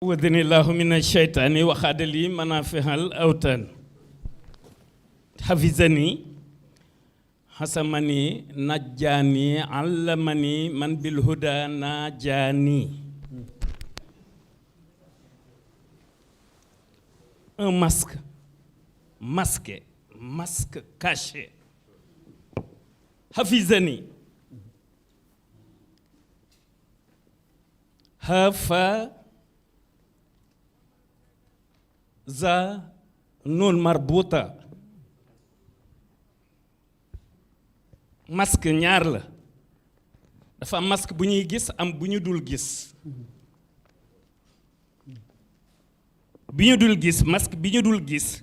وذني الله من الشيطان وخاد لي منافع الأوتان حفظني حسمني نجاني علمني من بالهدى نجاني. Un masque masqué, masque caché. حفظني هفا za nun marbuta masque ñaar la dafa am masque bu ñuy gis am bu ñu dul gis masque bi ñu dul gis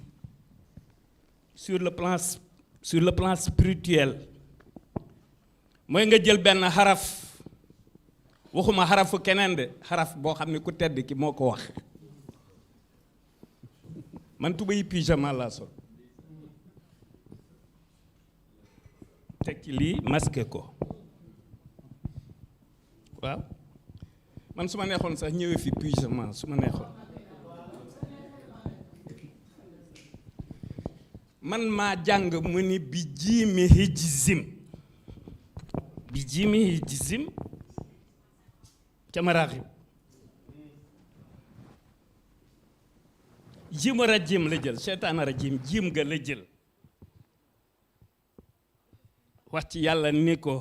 sur le plan spirituel mooy nga jël benn xaraf waxuma xarafu keneen de xaraf boo xam ne ku tedd ki moo ko wax man tuba yi pyjama laa sol teg ci lii masqué ko waaw man su ma neexoon sax ñëwee fi pyjama su ma neexoon man maa jàng mu ni bi jiimi hijzim ca maraaxib jiim rajim la jël seytaana rajim jiim ga la jël wax ci yàlla ni ko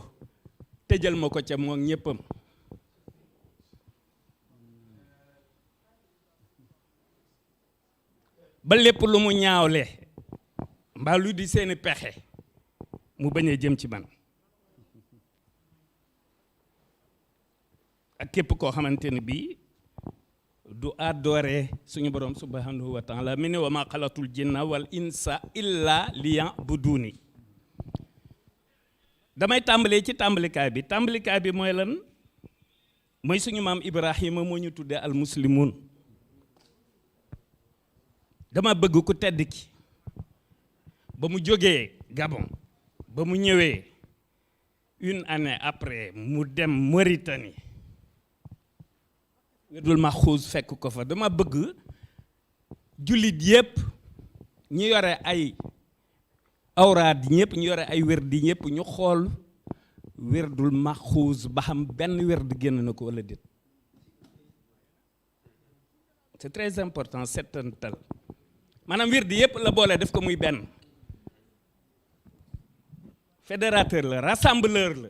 tëjal ma ko ca moom ñéppam ba lépp lu mu ñaawle mbaa lu di seeni pexe mu bañ a jëm ci man ak képp koo xamante ni bii du adoré suñu borom subhanahu wa taala mi ne wa ma xalatul jinna wal insa illa liya'buduni. damay tàmbalee ci tàmbalikaay bi mooy lan mooy suñu maam Ibrahima moo ñu tuddee al muslimun dama bëgg ku tedd ki ba mu jógee Gabon ba mu ñëwee une année après mu dem Mauritanie wirdul maxuus fekk ko fa dama bëgg jullit yépp ñu yore ay awraad ñëpp ñu yore ay wérdi ñëpp ñu xool wirdul maxuus ba xam benn wérd génn na ko wala déet c'est très important settantal maanaam wérdi yépp la boole def ko muy benn fédérateur la rassembleur la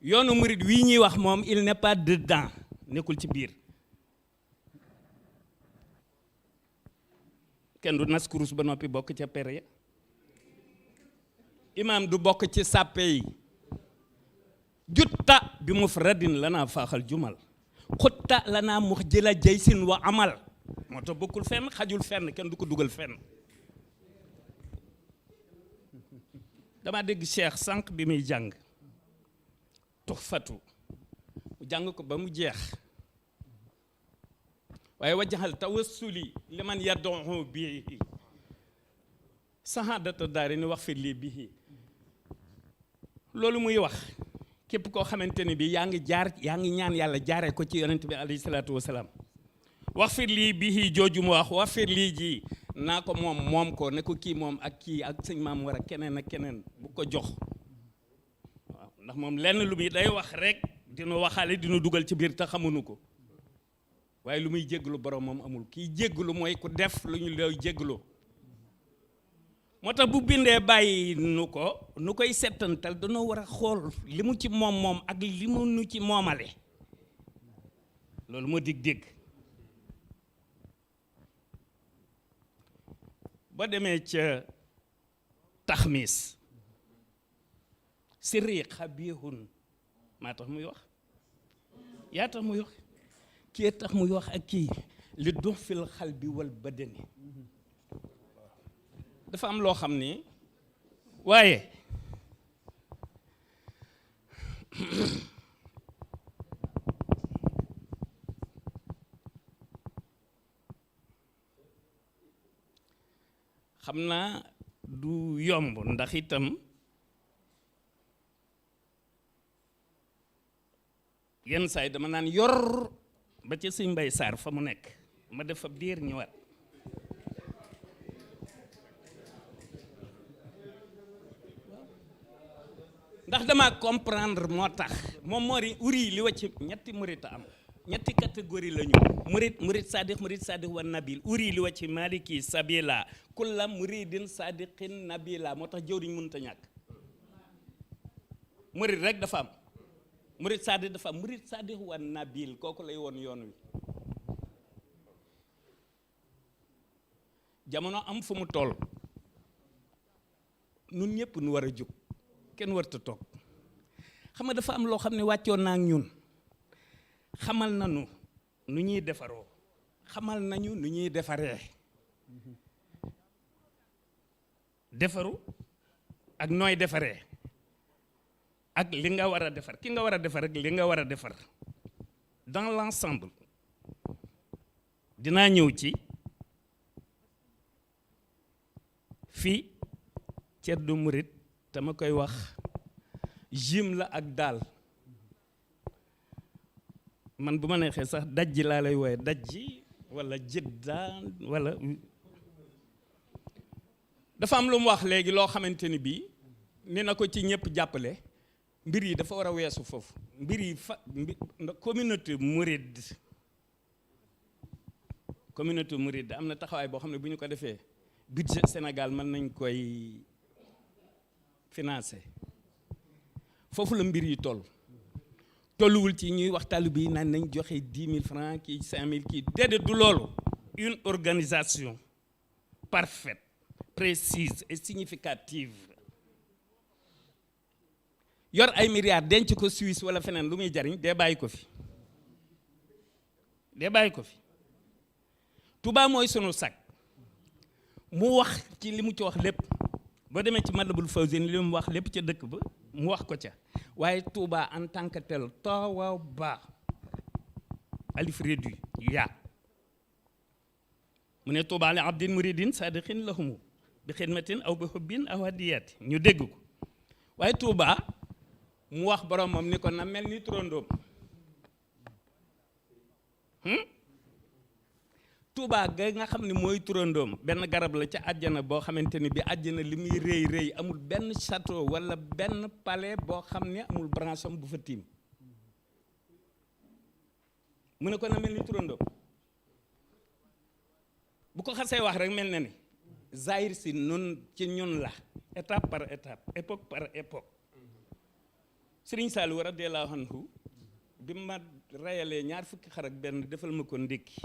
yoonu murid wii ñuy wax moom il n'est pas dedans nekkul ci biir kenn du nas kurus ba noppi bokk ca pere imaam du bokk ci sàppe yi jutta bi mufradin lanaa faaxal jumal xutta lanaa mux jëla jaysin wa amal moo tax bokkul fenn xajul fenn kenn du ko dugal fenn dama dégg Cheikh sànq bi muy jàng tuxfatu mu jàng ko ba mu jeex waaye wajaxal tawassuli liman yad'u bihi sahadata daari ni wax fi lii bihi loolu muy wax képp koo xamante ni bi yaa ngi ñaan yàlla jaaree ko ci yonent bi alayhi salaatu wasalaam wax fi lii bihi jooju mu wax fi lii ji naa ko moom ko ne ko kii moom ak kii ak sëñ maam war a keneen ak keneen bu ko jox waaw ndax moom lenn lu muy day wax rek dina waxaale dina dugal ci biir te xamuñu ko waaye lu muy jégglu borom moom amul kii jégglu mooy ku def lu ñu lay jégglu moo tax bu bindee bàyyi nu koy settantal dañoo war a xool li mu ci moom ak li mu nu ci moomale loolu moo dégg ba demee ca taxmis sirri xabihun maa tax muy wax yaa tax muy wax kii tax muy wax ak kii li dox fil xal bi wal badani dafa am loo xam ni waaye xam naa du yomb ndax itam yenn saa yi dama naan yor ba ca Sëñ Mbay Saar fa mu nekk ma def fa diir ñëwaat ndax dama comprendre moo tax moom uri li wacc ñetti murit am ñetti catégorie la ñu murit sadiq wa nabil uri li wacc maliki sabila kulla muridin sadiqin nabila moo tax jëwriñ mënut a ñàkk murit rek dafa am murit sadiq dafa am murit sadiq wa nabil kooku lay woon yoon wi jamono am fu mu toll nun ñëpp nu war a jóg kenn warta toog xam nga dafa am loo xam ne wàccoon naa ak ñun xamal nañu nu ñuy defaroo xamal nañu nu ñuy defaree defaru ak nooy defaree ak li nga war a defar ki nga war a defar ak li nga war a defar dans l'ensemble dinaa ñëw ci fii ceddu murit dama koy wax jim la ak daal man bu ma neexee sax dajji laa lay wooye dajji wala jidda wala dafa am lu mu wax léegi loo xamante ni bii ni na ko ci ñëpp jàppale mbir yi dafa war a weesu foofu mbir yi communauté mouride am na taxawaay boo xam ne bu ñu ko defee budget Sénégal mën nañ koy financé foofu la mbir yi tolluwul ci ñuy wax taalibe yi naan nañ joxe 10 000 francs kii 5 000 kii déedéet du loolu une organisation parfaite précise et significative yor ay milliards denc ko Suisse wala feneen lu muy jariñ dee bàyyi ko fi Touba mooy sunu sag mu wax ci li mu ci wax lépp boo demee ci Matlabul Fawzayni li mu wax lépp ca dëkk ba mu wax ko ca waaye Touba en tant que tel tawaw ba alif réduit yaa mu ne Touba li abdin muridin sadiqin lahumu bi xidmatin aw bi hubbin aw hadiyati ñu dégg ko waaye Touba mu wax boromam ni ko na mel ni turandoom Touba ga nga xam ne mooy turandoom benn garab la ca àjjana boo xamante ni bi àjjana li muy rëy amul benn château wala benn palais boo xam ne amul branche am bu fa tiim mu ne ko na mel ni turandoom bu ko xasee wax rek mel na ni zahir si nun ci ñun la étape par étape époque par époque Sëriñ Saliou radiyallahu anhu bi ma rayalee 2 fukki xar ak benn defal ma ko ndékki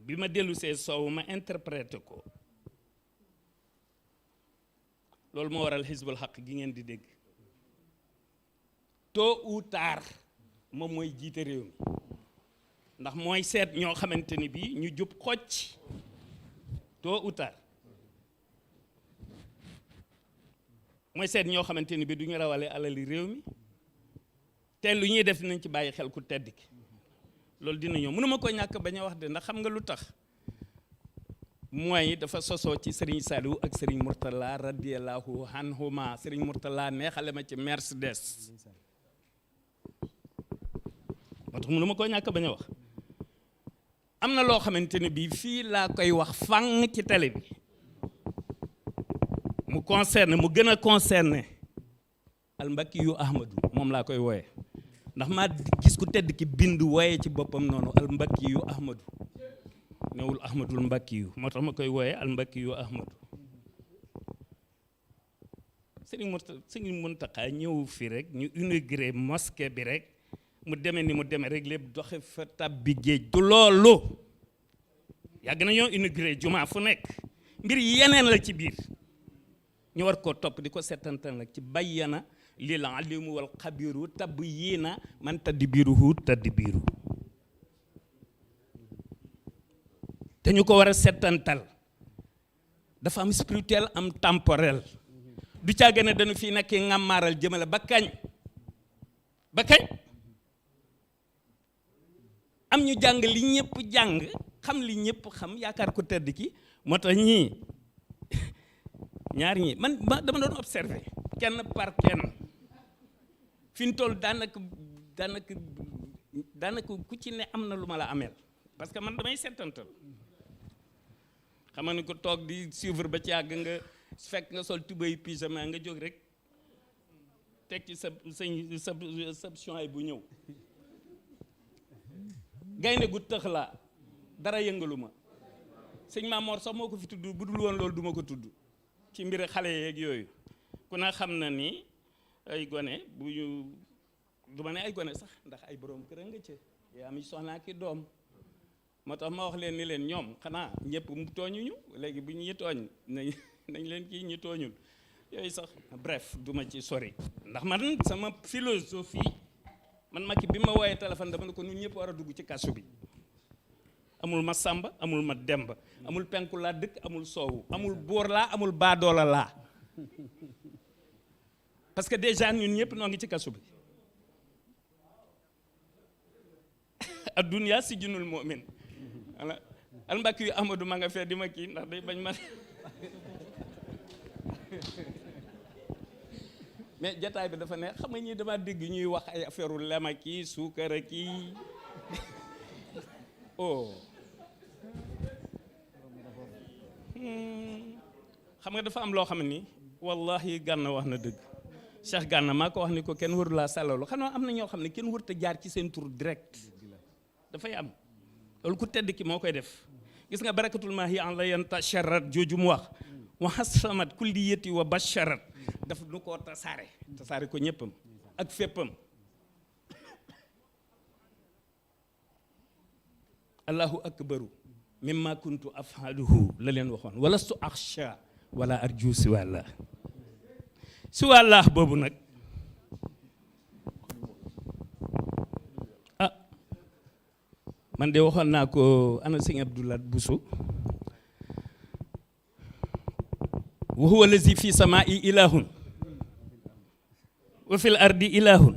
bi ma dellu see soow ma interprété ko loolu moo waral xisbul xaq gi ngeen di dégg tôt ou tard moom mooy jiite réew mi ndax mooy seet ñoo xamante ni bii ñu jub xocc tôt ou tard mooy seet ñoo xamante ni bii du ñu rawale alali réew mi te lu ñuy def nañ ci bàyyi xel ku tedd ki loolu dina ñëw mënuma ko ñàkk bañ a wax de ndax xam nga lu tax mooy dafa sosoo ci Serigne Saliou ak Serigne Mourtala radiyallahu anhuma Serigne Mourtala neexale ma ci Mercedes moo tax mënuma ko ñàkk bañ a wax am na loo xamante ne bii fii laa koy wax fang ci télé bi mu gën a concerné almbakki yu Ahmadou moom laa koy wooye ndax maa gis ku tedd ki bind wooye ci boppam noonu almbakki yu Ahmadou newul Ahmadul mbakki yu moo tax ma koy wooye almbakki yu Ahmadou Sëriñ Muntaxa ñëw fi rek ñu inauguré mosquée bi rek mu demee ni mu demee rek lépp doxe fa tabbi géej du loolu yàgg na ñoo inauguré jumaa fu nekk mbir yeneen la ci biir ñu war koo topp di ko settantal nag ci bayyana lil alimu wal xabiru tabb yii na man tadbiruhu tadbiru te ñu ko war a settantal dafa am spirituel am temporel du caa gën a dañu fii nekk ngàmmaaral jëmale ba kañ am ñu jàng li ñëpp jàng xam li ñëpp xam yaakaar ko tedd ki moo tax ñii ñaar ñi man dama doon observé kenn par kenn fi ñu toll daanaka ku ci ne am na lu ma la ameel parce que man damay settantal xam nga ni ko toog di suivre ba ci yàgg nga fekk nga sol tubéy pyjama nga jóg rek teg ci sa champs bu ñëw gaynde gu tëx laa dara yëngalu ma sëñ Mamor sax moo ko fi tudd bu dul woon loolu duma ko tudd ci mbiri xale yeeg yooyu ku na xam na ni ay gone bu ñu du ma ne ay gone sax ndax ay borom kër nga ci yaa mi soxnaa ki doom moo tax ma wax leen ni leen ñoom xanaa ñëpp mu tooñuñu léegi bu ñu tooñ nañ leen kii ñu tooñul yooyu sax bref du ma ci sori ndax man sama philosophie man Macky bi ma wooyee téléphone dama ne ko ñun ñëpp war a dugg ci kasu bi amul ma sàmba amul ma demba amul penku laa dëkk amul soowu amul boor laa amul baadoola laa parce que déjà ñun ñëpp noo ngi ci kasu bi adduniya si junul mu'min ala al mbakki yu Amadou ma nga fee di ma kii ndax day bañ ma mais jataay bi dafa neex xam nga ñii dama dégg ñuy wax ay affaire lema kii suukara kii oh xam nga dafa am loo xam ni wallahi Gana wax na dëgg Cheikh Gana maa ko wax ni ko kenn wër laa salalu xam nga am na ñoo xam ne kenn wër te jaar ci seen tur direct dafay am loolu ku tedd ki moo koy def gis nga barakatul maahi an la yan tasharat jooju mu wax wa hasamat kulliyati wa basharat daf nu koo tasaare ko ñëppam ak féppam allahu akbaru mimma kuntu afhaluhu la leen waxoon wala su akhsha wala arju siwallah boobu nag man de waxoon naa ko ana sëñ Abdoulaye Bousso wa huwa allazi fi samaa'i ilahun wa fil ardi ilahun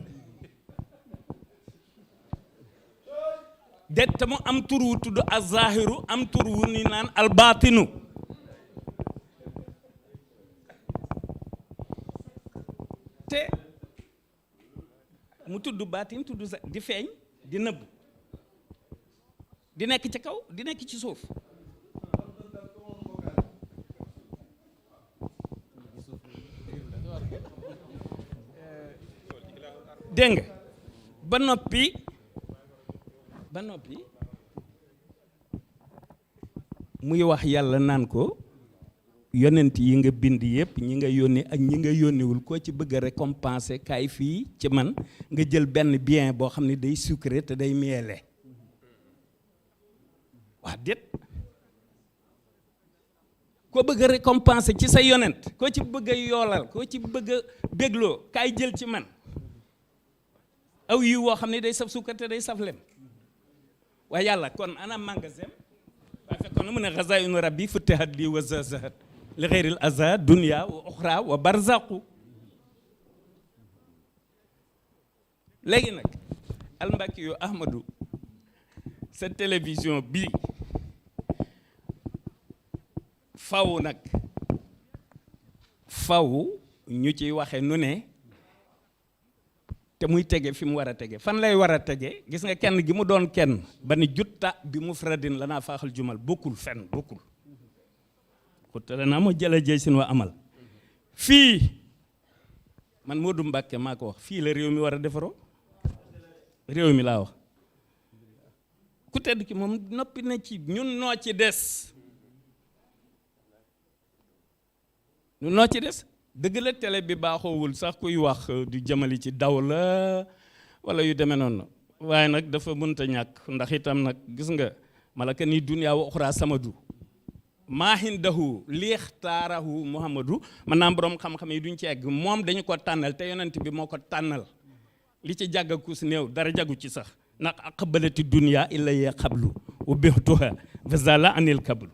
det te mu am tur wu tudd az-zahiru am tur wu ni naan al-batinu te mu tudd baatin tudd di feeñ di nëbb di nekk ci kaw di nekk ci suuf dégg nga ba noppi muy wax yàlla naan ko yonent yi nga bind yëpp ñi nga yónni ak ñi nga yónniwul koo ci bëgg a récompenser kaay fii ci man nga jël benn bien boo xam ne day sucré te day miellé waa déet koo bëgg a récompenser ci sa yonent koo ci bëgg a yoolal koo ci bëgg a bégloo kaay jël ci man aw yi woo xam ne day saf suukar te day saf lem waaye yàlla kon ana magasin waaye fekkoon na mu ne xazaa'inu rabbi futihat li wa zazahat li xeyril aza dunya wa uxra wa barzaqu léegi nag almbaki yu Ahmadou sa télévision bii faw ñu ciy waxe nu ne te muy tege fi mu war a tege fan lay war a tege gis nga kenn gi mu doon kenn ba ni jutta bi mufradin lanaa faaxal jumal bokkul fenn bokkul xuttale naa moo jëla jëy sin wa amal fii man Modou Mbacké maa ko wax fii la réew mi war a defaroo réew mi laa wax ku tedd ki moom noppi na ci ñun noo ci des dëgg la télé bi baaxoowul sax kuy wax du jëmali ci daw la wala yu demee noonu waaye nag dafa mënta ñàkk ndax itam nag gis nga malaka ni dunya wa uxra samadu maahindahu lixtaarahu muhammadu man naa borom xam-xam yi duñ ci egg moom dañu ko tànnal te yonent bi moo ko tànnal li ci jàggaku si néew dara jagu ci sax ndax aqbalati dunya illa ya xablu wa bixtuha fazala anil kablu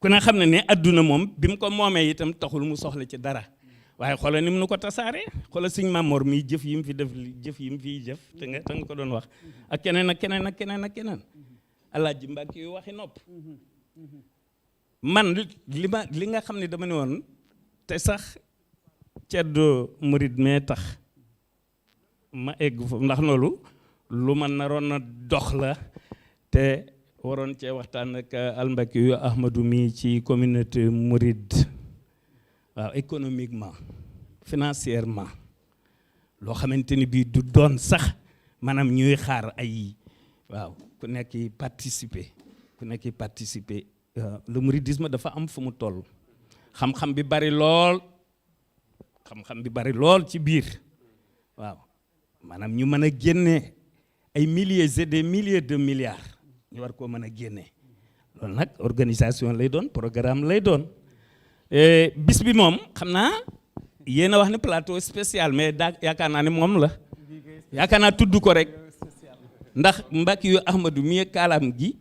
ku ne xam ne ne adduna moom bi mu ko moomee itam taxul mu soxla ci dara waaye xoolal ni mu nu ko tasaare xoolal Sëñ Mamor mii jëf yi mu fi def jëf yi mu fiy jëf te nga ko doon wax ak keneen ak keneen ak keneen ak keneen Alaaji Mbàkke yu waxi nopp man li nga xam ne dama ne woon te sax ceddo murid mee tax ma egg foofu ndax loolu lu ma naroon a dox la te waroon cee waxtaan ak almbaki yu Ahmadou mi ci communauté mouride waaw économiquement financièrement loo xamante ni bii du doon sax maanaam ñuy xaar ay waaw ku nekk participer le mouridisme dafa am fu mu toll xam-xam bi bari lool ci biir waaw maanaam ñu mën a génne ay milliers et des milliers de milliards ñu war koo mën a génne loolu nag organisation lay doon programme lay doon bis bi moom xam naa yéen a wax ne plateau spécial mais yaakaar naa ne moom la yaakaar naa tudd ko rek ndax mbakki yu Ahmadou mi kaalaam gi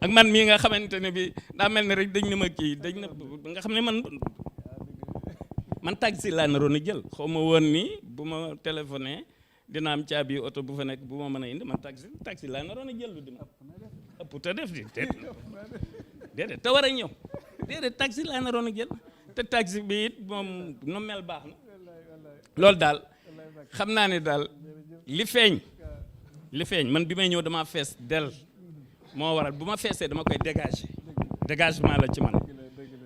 ak man mii nga xamante ne bi daa mel ne rek dañ ne ma kii dañ na nga xam ne man taxi laa naroon a jël xaw ma woon ni bu ma téléphoné dina am caabi oto bu fa nekk bu ma mën a indi man taxi laa naroon a jël lu dima ëpp te def di déedéet te war a ñëw déedéet taxi laa naroon a jël te taxi bi it moom no mel baax na loolu daal xam naa ne daal li feeñ man bi may ñëw damaa fees del moo waral bu ma feesee dama koy dégagement la ci man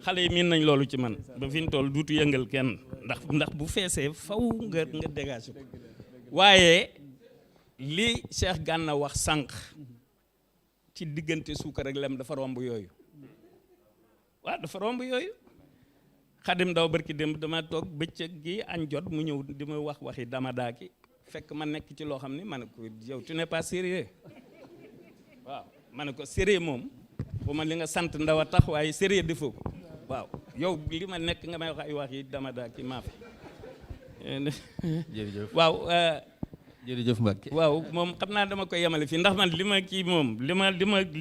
xale yi miin nañ loolu ci man ba fi ñu toll duutu yëngal kenn ndax bu feesee faw nga dégagé ko waaye li Cheikh Gana wax sànq ci diggante suukar ak lem dafa romb yooyu waaw dafa romb yooyu Xadim Ndaw barki démb dama toog bëccëg gi añ jot mu ñëw di ma waxi dama daaki fekk ma nekk ci loo xam ne ma ne ko yow tu n'es pas sérieux waaw ma ne ko sérieux moom bu ma li nga sant ndaw a tax waaye sérieux defoo ko waaw yow li ma nekk nga may wax ay wax yi dama daaki maa fi jërëjëf waaw jërëjëf Mbacke waaw moom xam naa dama koy yemale fii ndax man li ma kii moom li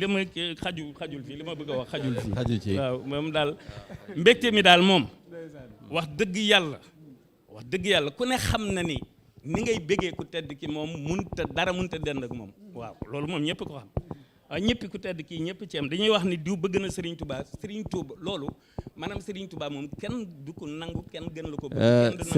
ma kii xajul fii li ma bëgg a wax xajul fii waaw moom daal mbégte mi daal moom wax dëgg yàlla ku ne xam na ni ngay bégee ku tedd ki moom dara munta dend ak moom waaw loolu moom ñëpp ko xam waaw ñëpp ku tedd kii ñëpp ci am dañuy wax ni diw bëgg na Serigne Touba loolu maanaam Serigne Touba moom kenn du ko nangu kenn gën la ko bëgg